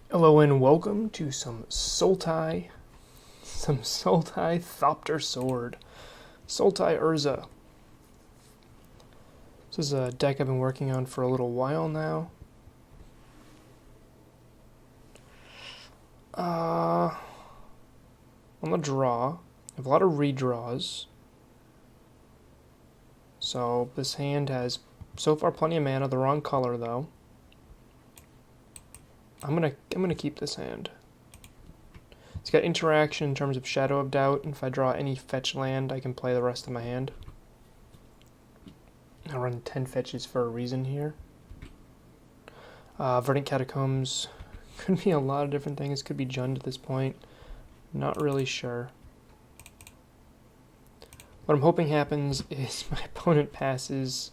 Hello and welcome to some Sultai Thopter Sword. Sultai Urza. This is a deck I've been working on for a little while now. On the draw, I have a lot of redraws. So this hand has so far plenty of mana, the wrong color though. I'm gonna keep this hand. It's got interaction in terms of Shadow of Doubt, and if I draw any fetch land, I can play the rest of my hand. I run 10 fetches for a reason here. Verdant Catacombs could be a lot of different things. Could be Jund at this point. Not really sure. What I'm hoping happens is my opponent passes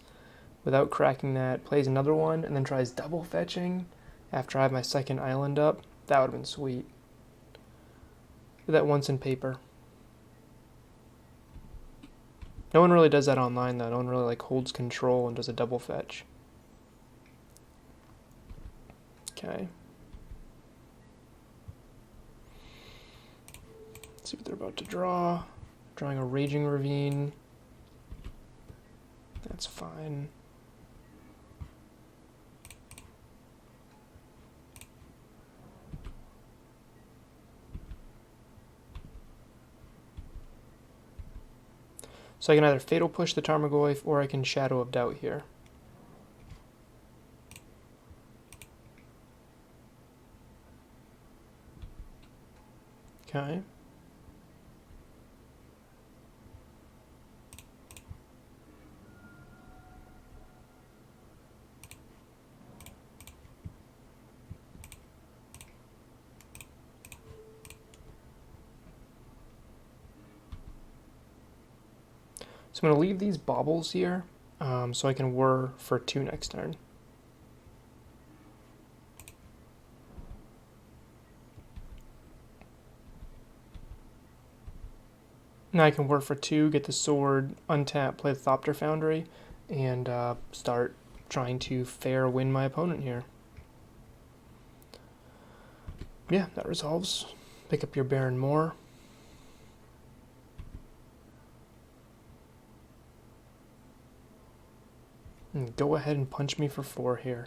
without cracking that, plays another one, and then tries double fetching after I have my second island up. That would have been sweet. Did that once in paper. No one really does that online though. No one really holds control and does a double fetch. Okay. Let's see what they're about to draw. Drawing a Raging Ravine. That's fine. So I can either Fatal Push the Tarmogoyf or I can Shadow of Doubt here. Okay. So I'm going to leave these baubles here so I can whir for 2 next turn. Now I can whir for 2, get the sword, untap, play the Thopter Foundry, and start trying to fair win my opponent here. Yeah, that resolves. Pick up your Baron Moore. And go ahead and punch me for 4 here.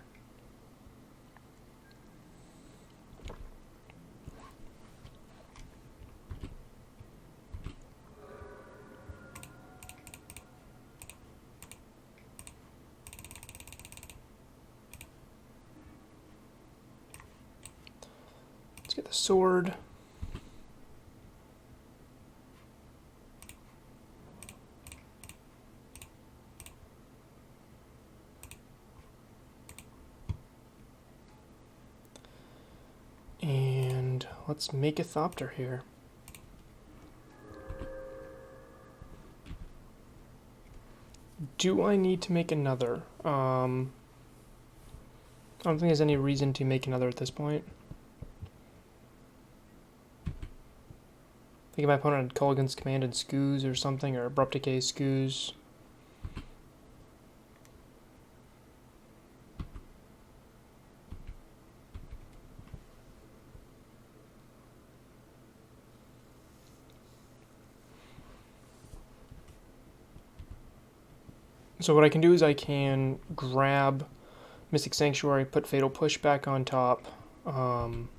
Let's get the sword. And let's make a Thopter here. Do I need to make another? I don't think there's any reason to make another at this point. I think my opponent had Culligan's Command and Skoos or something, or Abrupt Decay Skoos. So what I can do is I can grab Mystic Sanctuary, put Fatal Push back on top, and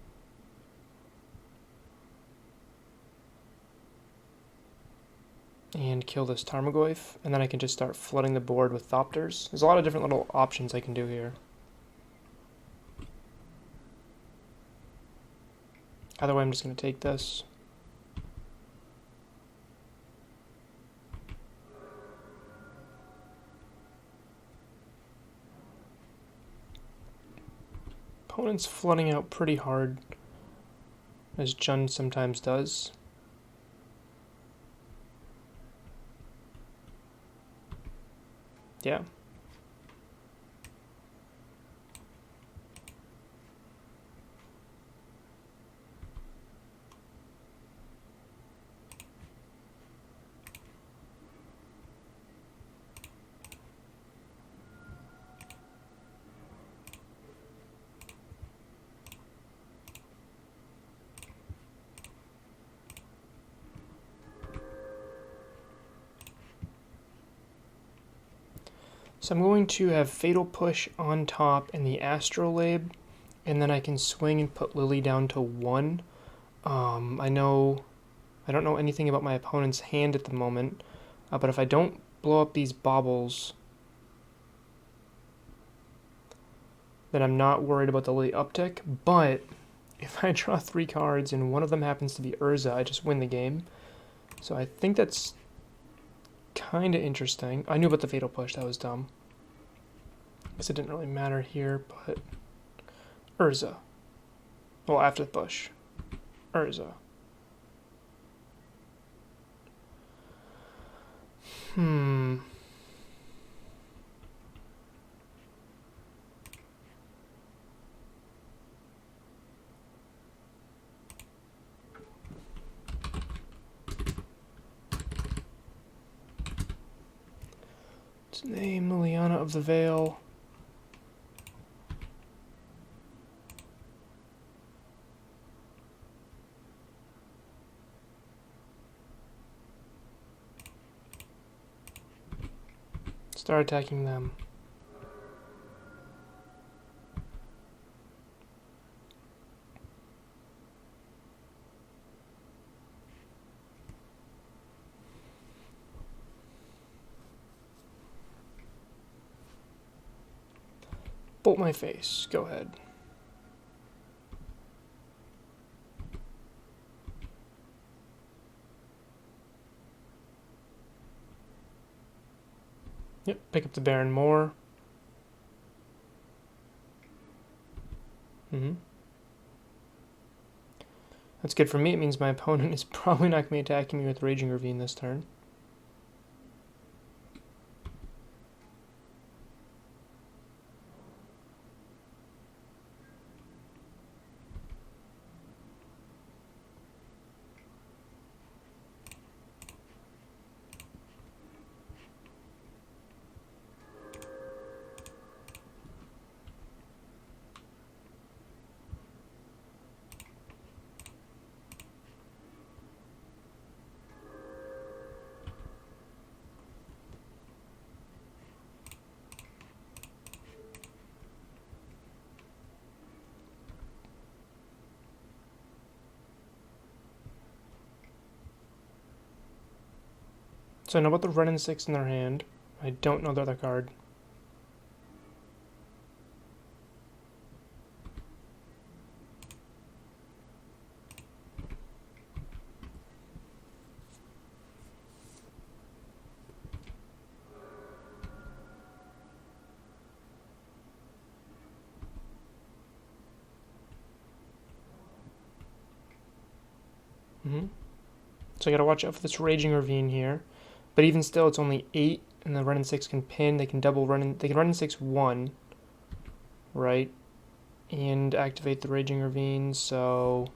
kill this Tarmogoyf, and then I can just start flooding the board with Thopters. There's a lot of different little options I can do here. Either way, I'm just going to take this. Opponent's flooding out pretty hard, as Jund sometimes does. Yeah. So I'm going to have Fatal Push on top and the Astrolabe, and then I can swing and put Lily down to 1. I don't know anything about my opponent's hand at the moment, but if I don't blow up these baubles, then I'm not worried about the Lily uptick. But if I draw 3 cards and one of them happens to be Urza, I just win the game. So I think that's kind of interesting. I knew about the Fatal Push, that was dumb. Guess it didn't really matter here, but Urza. Well, after the push. Urza. Let's name Liliana of the Veil. Start attacking them. Bolt my face. Go ahead. Yep, pick up the Baron more. That's good for me. It means my opponent is probably not going to be attacking me with Raging Ravine this turn. So I know about the Ren and 6 in their hand. I don't know the other card. So I gotta watch out for this Raging Ravine here. But even still, it's only 8, and the Ren and 6 can pin. They can double run. They can run and 6 1, right? And activate the Raging Ravine. So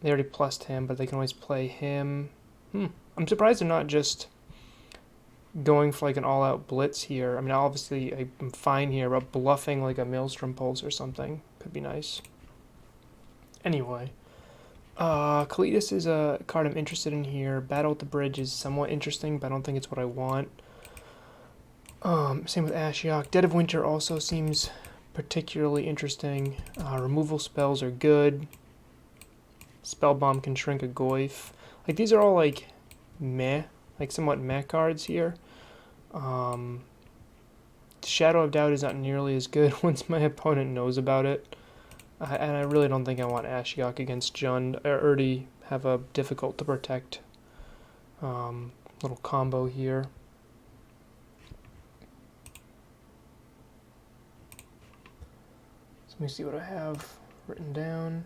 they already plussed him, but they can always play him. I'm surprised they're not just going for like an all-out blitz here. I mean, obviously I'm fine here, but bluffing like a Maelstrom Pulse or something could be nice. Anyway. Kalitas is a card I'm interested in here. Battle at the Bridge is somewhat interesting, but I don't think it's what I want. Same with Ashiok. Dead of Winter also seems particularly interesting. Removal spells are good. Spellbomb can shrink a Goyf. Like, these are all, like, meh. Like, somewhat meh cards here. Shadow of Doubt is not nearly as good once my opponent knows about it. And I really don't think I want Ashiok against Jund. I already have a difficult to protect little combo here. So let me see what I have written down.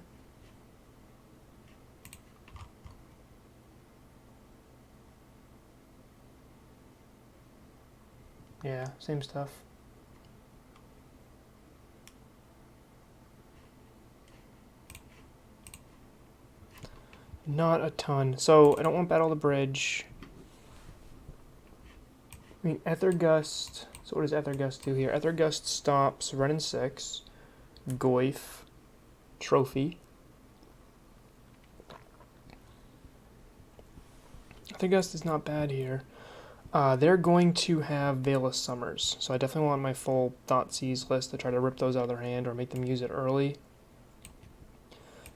Yeah, same stuff. Not a ton. So I don't want Battle the Bridge. I mean, Ethergust. So what does Ethergust do here? Ethergust stops Ren and 6, Goyf, Trophy. Ethergust is not bad here. They're going to have Veil of Summers, so I definitely want my full Thoughtseize list to try to rip those out of their hand or make them use it early.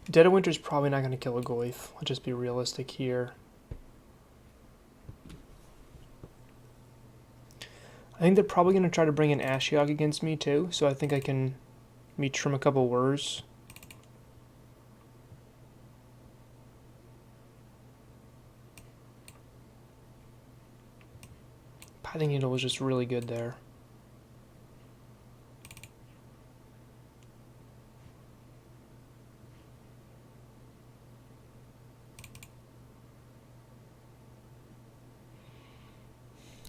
Dead of Winter's probably not going to kill a Goyf. Let's just be realistic here. I think they're probably going to try to bring in Ashiok against me too, so I think I can maybe trim a couple Whirs. Pithing Needle was just really good there.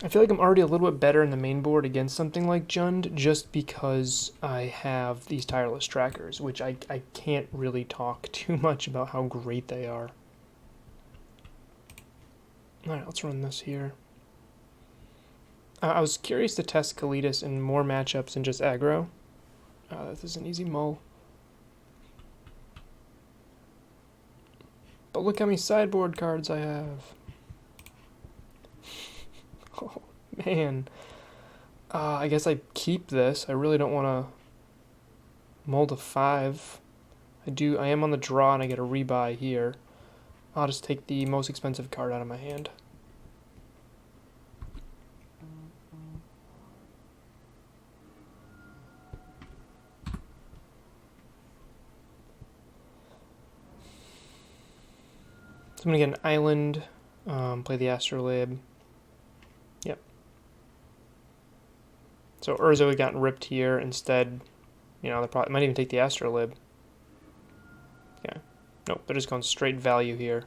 I feel like I'm already a little bit better in the main board against something like Jund just because I have these tireless trackers, which I can't really talk too much about how great they are. Alright, let's run this here. I was curious to test Kalitas in more matchups than just aggro. This is an easy mull. But look how many sideboard cards I have. Oh, man. I guess I keep this. I really don't want to mull to 5. I am on the draw and I get a rebuy here. I'll just take the most expensive card out of my hand. So I'm going to get an island, play the Astrolabe. Yep. So Urza would have gotten ripped here instead. You know, they probably might even take the Astrolabe. Yeah. Nope, they're just going straight value here.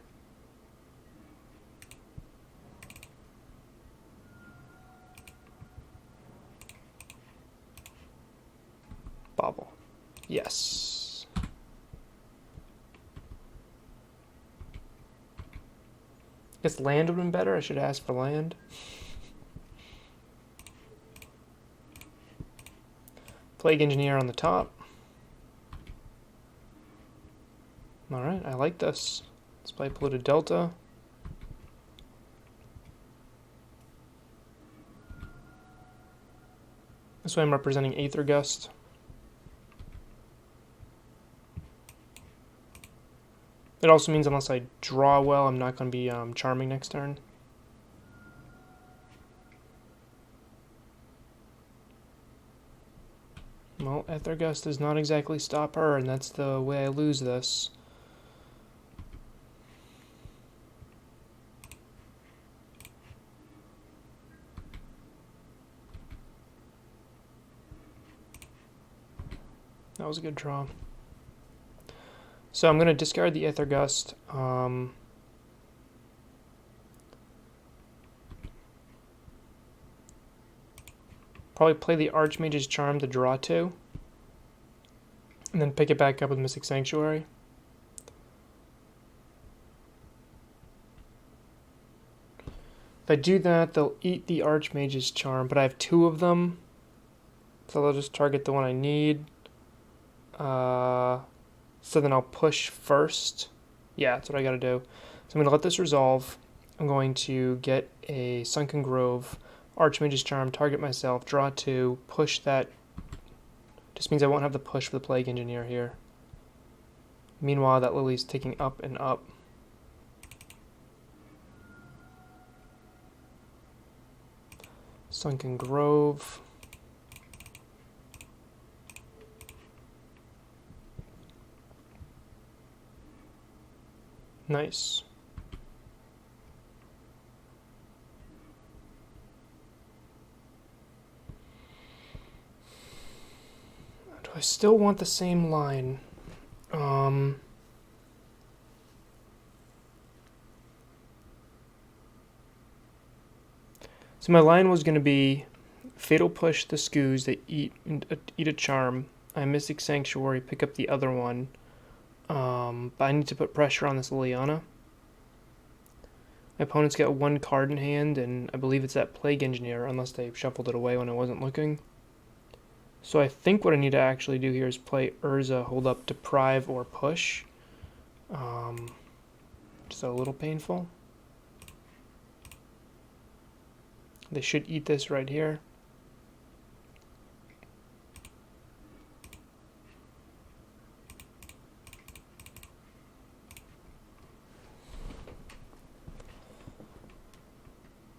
Bobble. Yes. Guess land would have been better. I should ask for land. Plague Engineer on the top. Alright, I like this. Let's play Polluted Delta. This way I'm representing Aether Gust. It also means unless I draw well, I'm not going to be charming next turn. Well, Aether Gust does not exactly stop her, and that's the way I lose this. That was a good draw. So I'm going to discard the Aether Gust. Probably play the Archmage's Charm to draw 2. And then pick it back up with Mystic Sanctuary. If I do that, they'll eat the Archmage's Charm, but I have 2 of them. So they'll just target the one I need. So then I'll push first. Yeah, that's what I gotta do. So I'm gonna let this resolve. I'm going to get a Sunken Grove, Archmage's Charm, target myself, draw 2, push that. Just means I won't have the push for the Plague Engineer here. Meanwhile, that Lily's ticking up and up. Sunken Grove. Nice. Do I still want the same line? So my line was going to be Fatal Push the Skoos, they eat a charm. I Mystic Sanctuary, pick up the other one. But I need to put pressure on this Liliana. My opponent's got 1 card in hand, and I believe it's that Plague Engineer, unless they shuffled it away when I wasn't looking. So I think what I need to actually do here is play Urza, hold up, Deprive, or Push. Just a little painful. They should eat this right here.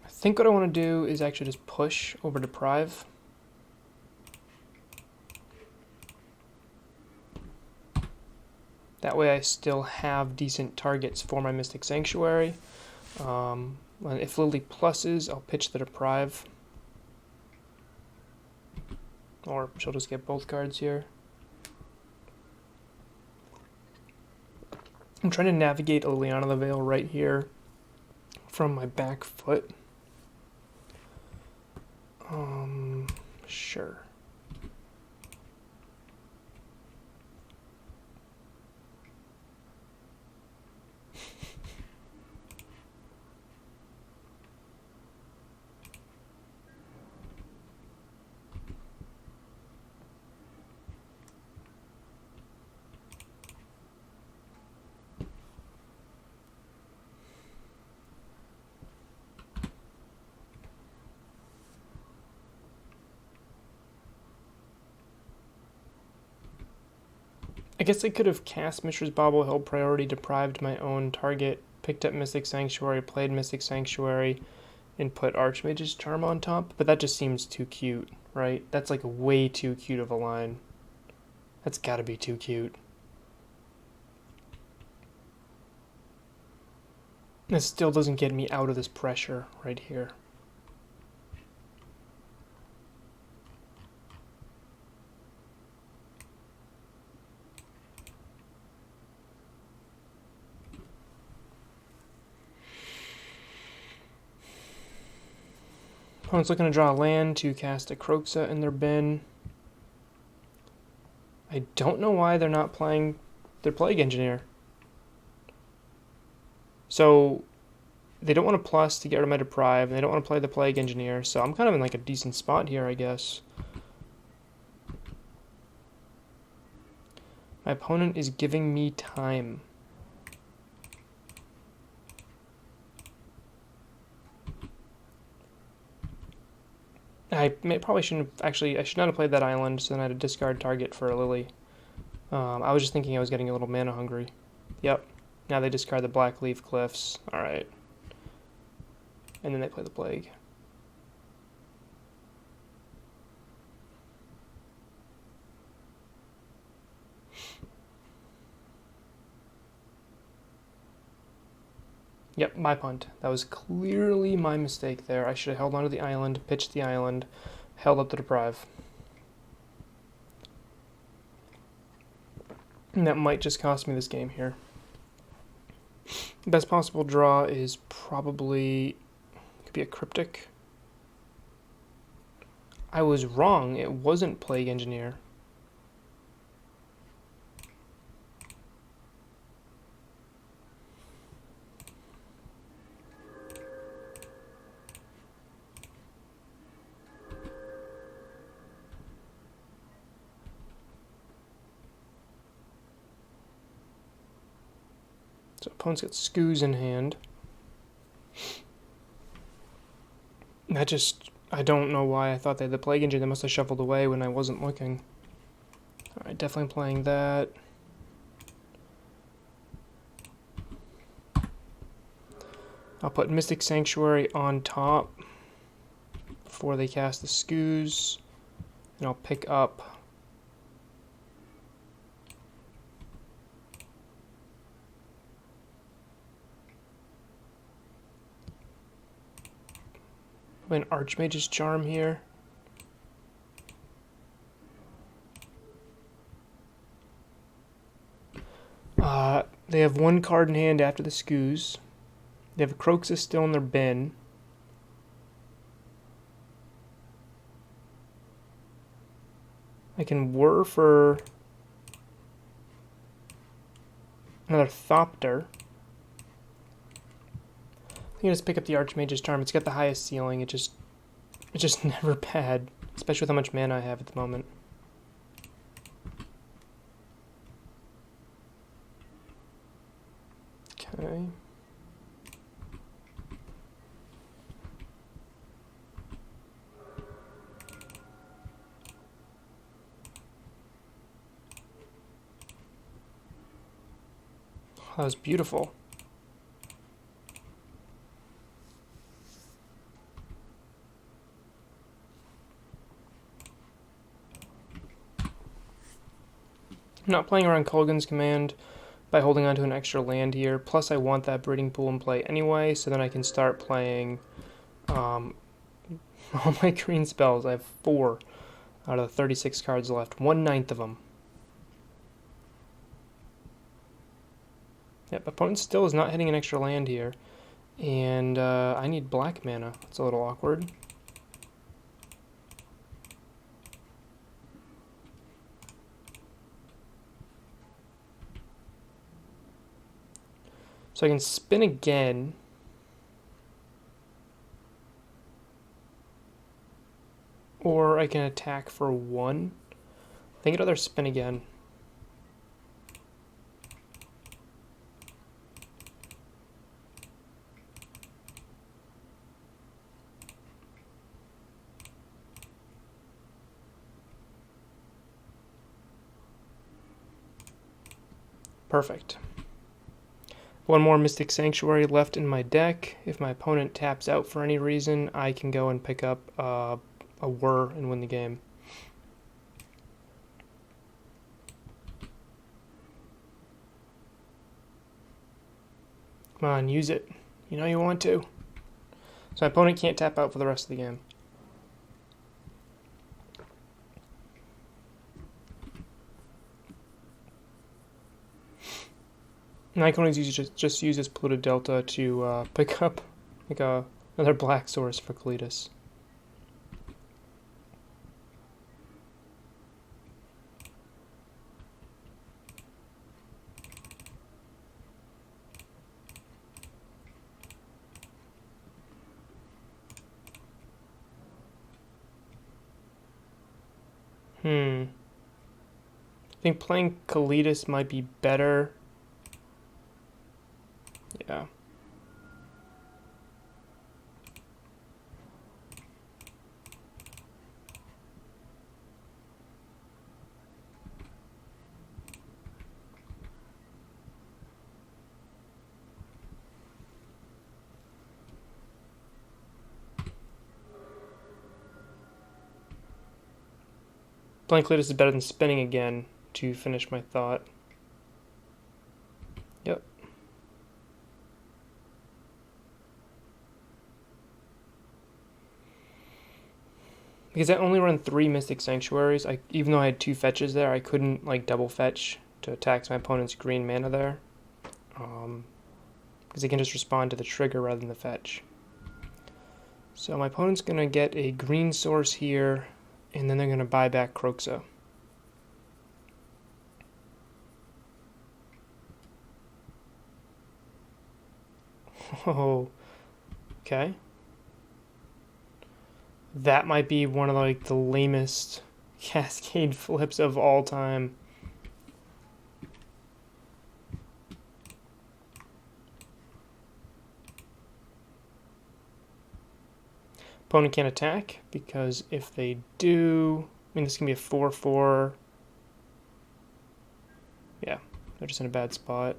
I think what I want to do is actually just push over Deprive. That way I still have decent targets for my Mystic Sanctuary. If Lily pluses, I'll pitch the Deprive. Or she'll just get both cards here. I'm trying to navigate a Liliana the Veil right here from my back foot. Sure. I guess I could have cast Mishra's Bauble, held priority, deprived my own target, picked up Mystic Sanctuary, played Mystic Sanctuary, and put Archmage's Charm on top, but that just seems too cute, right? That's like way too cute of a line. That's gotta be too cute. This still doesn't get me out of this pressure right here. Opponent's looking to draw a land to cast a Kroxa in their bin. I don't know why they're not playing their Plague Engineer. So they don't want to plus to get rid of my Deprive, and they don't want to play the Plague Engineer, so I'm kind of in like a decent spot here, I guess. My opponent is giving me time. Probably shouldn't have, actually, I should not have played that island, so then I had a discard target for a Lily. I was just thinking I was getting a little mana hungry. Yep. Now they discard the Black Leaf Cliffs. Alright. And then they play the Plague. Yep, my punt. That was clearly my mistake there. I should have held onto the island, pitched the island, held up the Deprive. And that might just cost me this game here. Best possible draw is probably, could be a Cryptic. I was wrong, it wasn't Plague Engineer. So opponent's got Skoos in hand. That just, I don't know why I thought they had the Plague Engine. They must have shuffled away when I wasn't looking. Alright, definitely playing that. I'll put Mystic Sanctuary on top before they cast the Skoos. And I'll pick up an Archmage's Charm here. They have one card in hand after the Skoos. They have a Kroxa still in their bin. I can whir for another Thopter. I think I just pick up the Archmage's Charm. It's got the highest ceiling. It's just never bad, especially with how much mana I have at the moment. Okay. That was beautiful. I'm not playing around Kolgan's command by holding onto an extra land here. Plus, I want that breeding pool in play anyway, so then I can start playing all my green spells. I have 4 out of the 36 cards left. 1/9 of them. Yep, opponent still is not hitting an extra land here. And I need black mana. It's a little awkward. So I can spin again. Or I can attack for 1. I think I'd rather spin again. Perfect. 1 more Mystic Sanctuary left in my deck. If my opponent taps out for any reason, I can go and pick up a whir and win the game. Come on, use it. You know you want to. So my opponent can't tap out for the rest of the game. And I can always just use this polluted delta to pick up like another black source for Kalitas. I think playing Kalitas might be better. Yeah. Playing Kalitas is better than spinning again to finish my thought. Yep. Because I only run 3 Mystic Sanctuaries, even though I had 2 fetches there, I couldn't like double fetch to attack my opponent's green mana there. Because he can just respond to the trigger rather than the fetch. So my opponent's going to get a green source here, and then they're going to buy back Kroxa. Oh, okay. That might be one of like the lamest cascade flips of all time. Opponent can't attack because if they do, I mean this can be a 4/4. Yeah, they're just in a bad spot.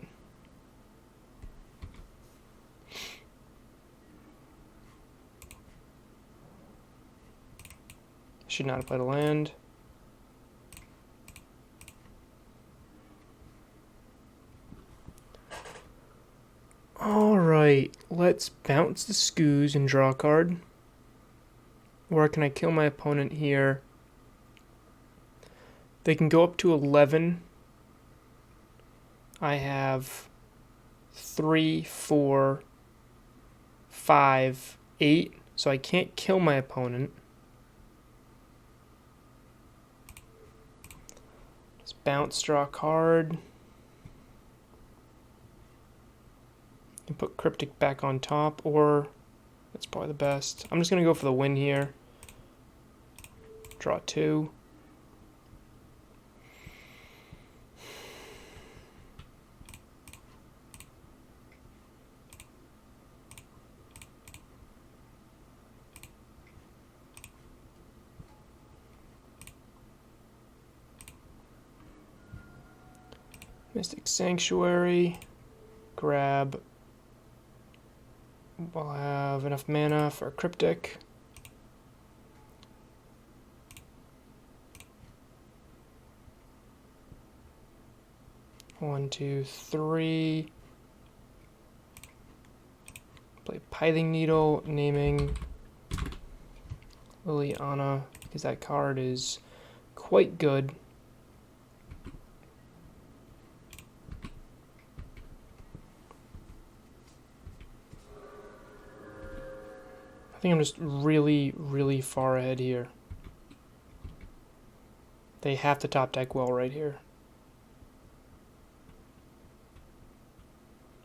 Should not have played a land. Alright, let's bounce the Skoos and draw a card. Or can I kill my opponent here? They can go up to 11. I have 3, 4, 5, 8. So I can't kill my opponent. Bounce, draw a card. And put Cryptic back on top, or that's probably the best. I'm just going to go for the win here. Draw 2. Mystic Sanctuary. grab. We'll have enough mana for Cryptic. One, two, three. Play Pithing Needle, naming Liliana, because that card is quite good. I think I'm just really, really far ahead here. They have to top deck well right here.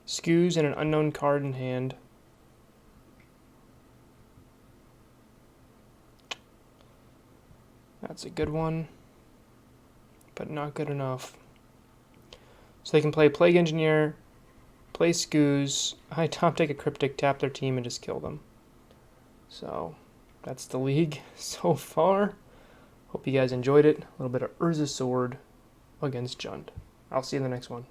Skews and an unknown card in hand. That's a good one, but not good enough. So they can play Plague Engineer, play Skews, I top deck a Cryptic, tap their team, and just kill them. So that's the league so far. Hope you guys enjoyed it. A little bit of Urza Sword against Jund. I'll see you in the next one.